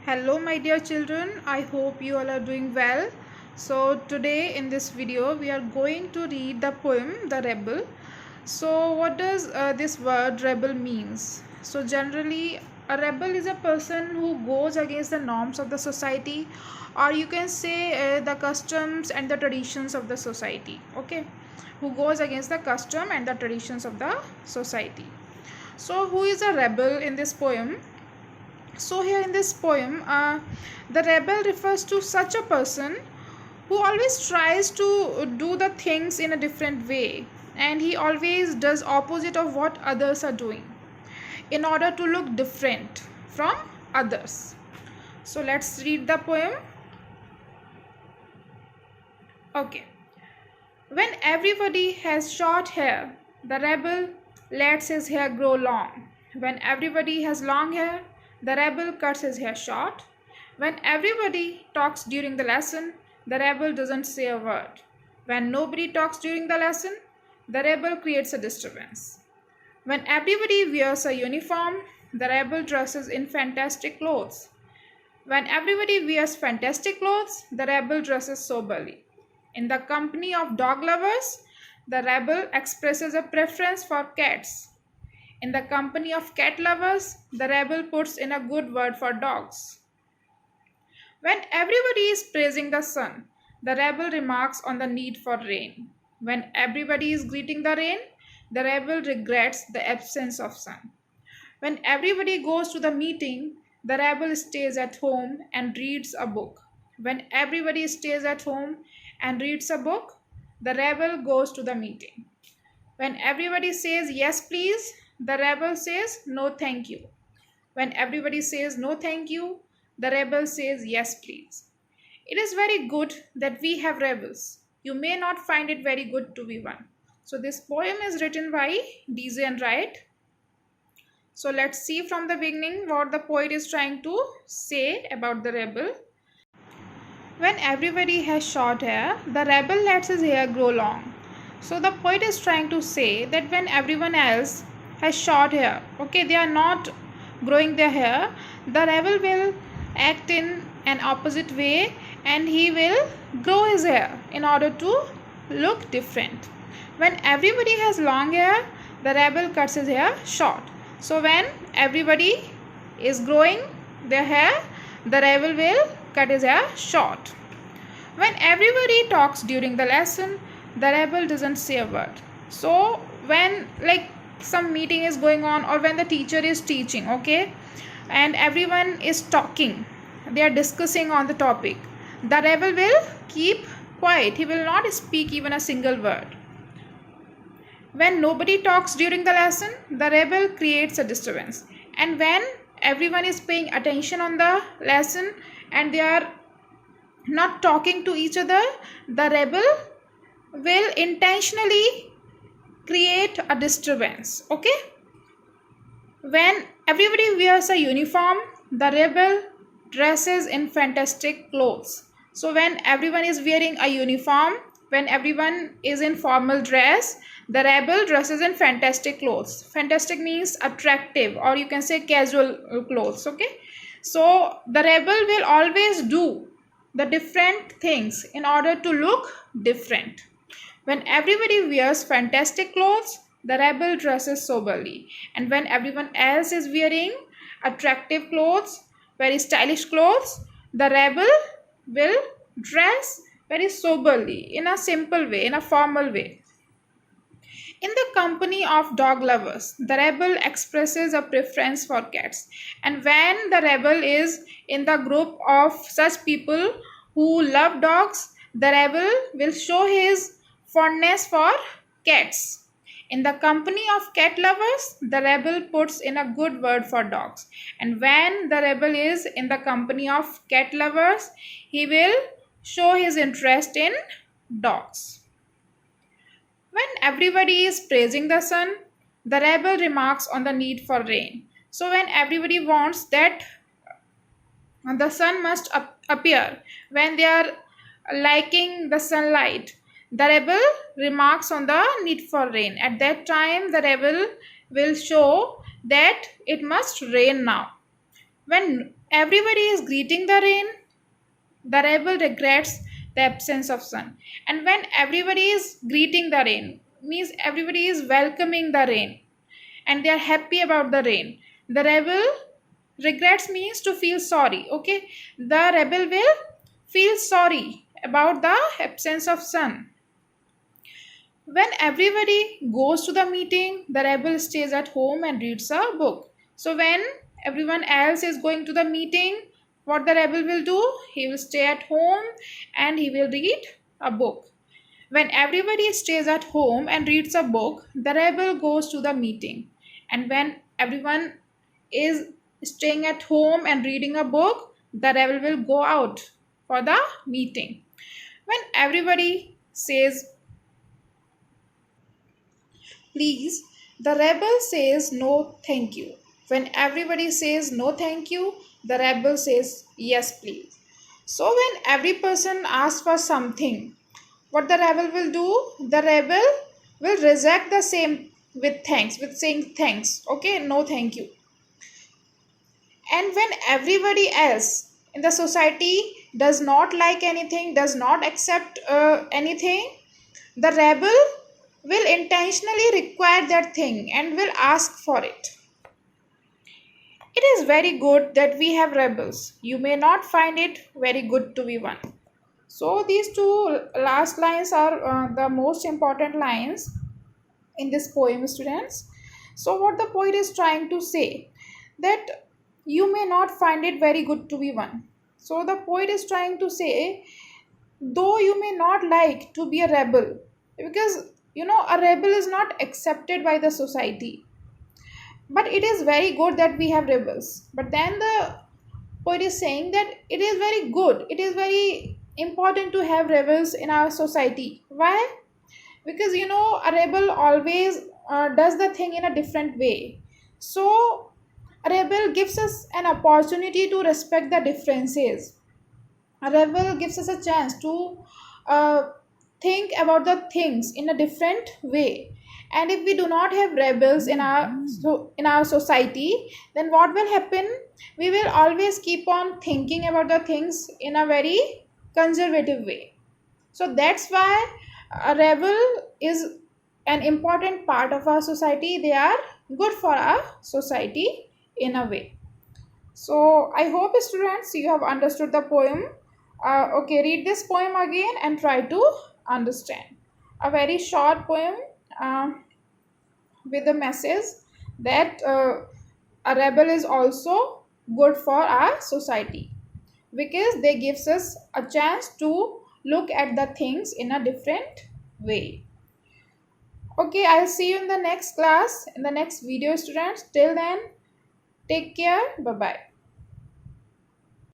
Hello my dear children, I hope you all are doing well. So today in this video we are going to read the poem The Rebel. So what does this word rebel means? So generally a rebel is a person who goes against the norms of the society, or you can say the customs and the traditions of the society. Okay, who goes against the custom and the traditions of the society. So who is a rebel in this poem? So, here in this poem, the rebel refers to such a person who always tries to do the things in a different way, and he always does opposite of what others are doing in order to look different from others. So, let's read the poem. Okay. When everybody has short hair, the rebel lets his hair grow long. When everybody has long hair, the rebel cuts his hair short. When everybody talks during the lesson, the rebel doesn't say a word. When nobody talks during the lesson, the rebel creates a disturbance. When everybody wears a uniform, the rebel dresses in fantastic clothes. When everybody wears fantastic clothes, the rebel dresses soberly. In the company of dog lovers, the rebel expresses a preference for cats. In the company of cat lovers, the rebel puts in a good word for dogs. When everybody is praising the sun, the rebel remarks on the need for rain. When everybody is greeting the rain, the rebel regrets the absence of sun. When everybody goes to the meeting, the rebel stays at home and reads a book. When everybody stays at home and reads a book, the rebel goes to the meeting. When everybody says yes please, the rebel says no thank you. When everybody says no thank you, the rebel says yes please. It is very good that we have rebels. You may not find it very good to be one. So this poem is written by D.Z. and Wright. So let's see from the beginning what the poet is trying to say about the rebel. When everybody has short hair, the rebel lets his hair grow long. So the poet is trying to say that when everyone else has short hair, okay, they are not growing their hair, the rebel will act in an opposite way and he will grow his hair in order to look different. When everybody has long hair, the rebel cuts his hair short. So when everybody is growing their hair, the rebel will cut his hair short. When everybody talks during the lesson, the rebel doesn't say a word. So when some meeting is going on or when the teacher is teaching, okay, and everyone is talking, they are discussing on the topic, the rebel will keep quiet. He will not speak even a single word. When nobody talks during the lesson, the rebel creates a disturbance. And when everyone is paying attention on the lesson and they are not talking to each other, the rebel will intentionally create a disturbance. Okay? When everybody wears a uniform, the rebel dresses in fantastic clothes. So when everyone is wearing a uniform, when everyone is in formal dress, the rebel dresses in fantastic clothes. Fantastic means attractive, or you can say casual clothes. Okay, so the rebel will always do the different things in order to look different. When everybody wears fantastic clothes, the rebel dresses soberly. And when everyone else is wearing attractive clothes, very stylish clothes, the rebel will dress very soberly, in a simple way, in a formal way. In the company of dog lovers, the rebel expresses a preference for cats. And when the rebel is in the group of such people who love dogs, the rebel will show his fondness for cats. In the company of cat lovers, the rebel puts in a good word for dogs. And when the rebel is in the company of cat lovers, he will show his interest in dogs. When everybody is praising the sun, the rebel remarks on the need for rain. So when everybody wants that the sun must appear, when they are liking the sunlight, the rebel remarks on the need for rain. At that time, the rebel will show that it must rain now. When everybody is greeting the rain, the rebel regrets the absence of sun. And when everybody is greeting the rain, means everybody is welcoming the rain and they are happy about the rain. The rebel regrets means to feel sorry. Okay, the rebel will feel sorry about the absence of sun. When everybody goes to the meeting, the rebel stays at home and reads a book. So when everyone else is going to the meeting, what the rebel will do? He will stay at home and he will read a book. When everybody stays at home and reads a book, the rebel goes to the meeting. And when everyone is staying at home and reading a book, the rebel will go out for the meeting. When everybody says please, the rebel says no thank you. When everybody says no thank you, the rebel says yes please. So when every person asks for something, what the rebel will do? The rebel will reject the same with thanks, with saying thanks. Okay, no thank you. And when everybody else in the society does not like anything, does not accept anything, the rebel will intentionally require that thing and will ask for it. It is very good that we have rebels. You may not find it very good to be one. So, these two last lines are the most important lines in this poem, students. So, what the poet is trying to say that you may not find it very good to be one. So, the poet is trying to say, though you may not like to be a rebel, because a rebel is not accepted by the society, but it is very good that we have rebels. But then the poet is saying that it is very good, it is very important to have rebels in our society. Why? Because a rebel always does the thing in a different way. So a rebel gives us an opportunity to respect the differences. A rebel gives us a chance to uh, think about the things in a different way. And if we do not have rebels in our society, then what will happen? We will always keep on thinking about the things in a very conservative way. So that's why a rebel is an important part of our society. They are good for our society in a way. So I hope, students, you have understood the poem. Okay, read this poem again and try to understand. A very short poem with the message that a rebel is also good for our society because they gives us a chance to look at the things in a different way. Okay, I'll see you in the next class, in the next video, students. Till then, take care. Bye bye.